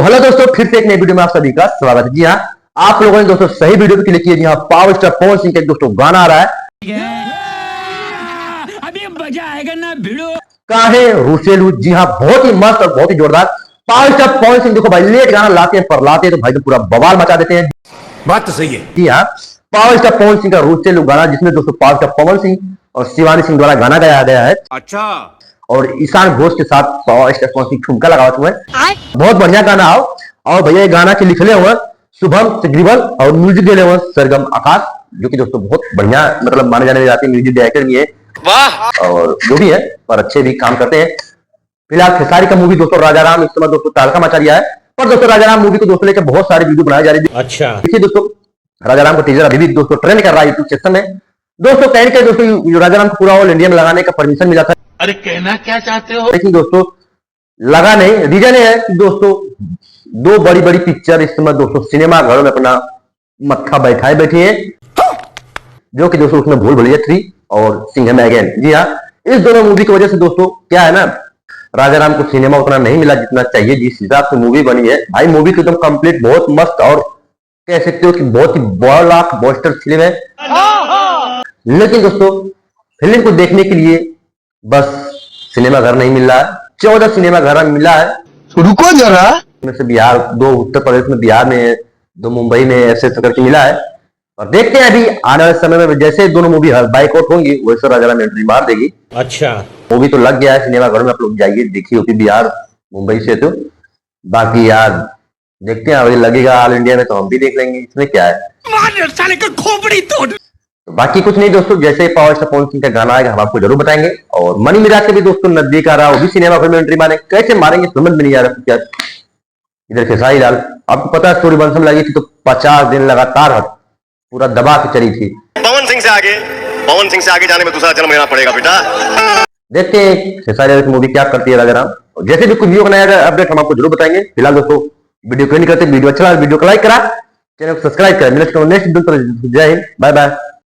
Hello दोस्तों, फिर से एक नई वीडियो में आप सभी का स्वागत है। जी हाँ, आप लोगों ने दोस्तों सही वीडियो पे क्लिक किया। जी हाँ, पावर स्टार पवन सिंह का दोस्तों गाना आ रहा है, अभी मजा आएगा ना भिड़ो। काहे रूसेलू। जी हाँ, बहुत ही मस्त और बहुत ही जोरदार पावर स्टार पवन सिंह। देखो भाई, लेट गाना लाते हैं पर लाते हैं तो भाई तो पूरा बवाल मचा देते हैं। बात तो सही है। जी हाँ, पावर स्टार पवन सिंह का रूसेलू गाना, जिसमें दोस्तों पावर स्टार पवन सिंह और शिवानी सिंह द्वारा गाना गाया गया है। अच्छा। और ईशान घोष के साथ पावर स्टार पवन सिंह ठुमका लगा हुआ है। बहुत बढ़िया गाना आओ। और भैया ये गाना के लिखले हुए शुभम सिग्रीवाल और म्यूजिक दिले हुए सरगम आकाश, जो कि दोस्तों बहुत बढ़िया मतलब माने जाने जाते हैं म्यूजिक डायरेक्टर भी है। वाह। और जो भी है पर अच्छे भी काम करते हैं। फिलहाल खेसारी का मूवी दोस्तों राजा राम इस समय दोस्तों तारका मचा दिया है। पर दोस्तों राजा राम मूवी को दोस्तों लेकर बहुत सारे वीडियो बनाए जा रहे हैं। अच्छा, देखिए दोस्तों, राजा राम का टीजर अभी भी दोस्तों ट्रेंड कर रहा है यूट्यूब सेक्शन में। दोस्तों कहीं के दोस्तों राजा राम को पूरा ऑल इंडिया में लगाने का परमिशन मिला था। अरे कहना क्या चाहते हो? लेकिन दोस्तों लगा नहीं। रीजन है कि दोस्तों दो बड़ी बड़ी पिक्चर इस समय दोस्तों सिनेमा घरों में अपना मत्था बैठाए बैठी है, जो कि दोस्तों उसमें भूल भुलैया 3 और सिंघम अगेन। जी हाँ, इस दोनों मूवी की वजह से दोस्तों क्या है ना, राजा राम को सिनेमा उतना नहीं मिला जितना चाहिए। जिस हिसाब से मूवी बनी है भाई, मूवी तो एकदम कंप्लीट बहुत मस्त और कह सकते हो कि बहुत ही ब्लॉकबस्टर फिल्म है। लेकिन दोस्तों फिल्म को देखने के लिए बस सिनेमा घर नहीं मिल रहा है। 14 सिनेमा घर मिला है। रुको जरा, में से बिहार 2 उत्तर प्रदेश में, बिहार में 2 मुंबई में, ऐसे करके मिला है। और देखते हैं अभी आने वाले समय में जैसे दोनों मूवी बाइकआउट होंगी वैसे राजा राम एंट्री मार देगी। अच्छा, मूवी तो लग गया है सिनेमा घर में, आप लोग जाइए देखिए। यूपी बिहार मुंबई से तो बाकी यार देखते हैं अभी लगेगा ऑल इंडिया में तो हम भी देख लेंगे, इसमें क्या है। साले का खोपड़ी तोड़। तो बाकी कुछ नहीं दोस्तों, जैसे पावर स्टार पवन सिंह का गाना आएगा हम आपको जरूर बताएंगे। और मनी मिरा के भी दोस्तों नजदीक आ रहा, वो भी सिनेमा घर में एंट्री मारे। कैसे मारेंगे समझ में नहीं आ रहा क्या। इधर खेसारी लाल, आपको पता है स्टोरी बंसम लगी थी तो 50 दिन लगातार पूरा दबा के चली थी। पवन सिंह से आगे जाने में दूसरा जन्म लेना पड़ेगा बेटा। देखते हैं खेसारी लाल की मूवी क्या करती है राजा राम। जैसे भी कुछ वीडियो बनाया अपडेट हम आपको जरूर बताएंगे। फिलहाल दोस्तों वीडियो क्यों नहीं करते, वीडियो अच्छा लगा वीडियो को लाइक करा, चैनल को सब्सक्राइब करें। नेक्स्ट वीडियो पर जय हिंद, बाय बाय।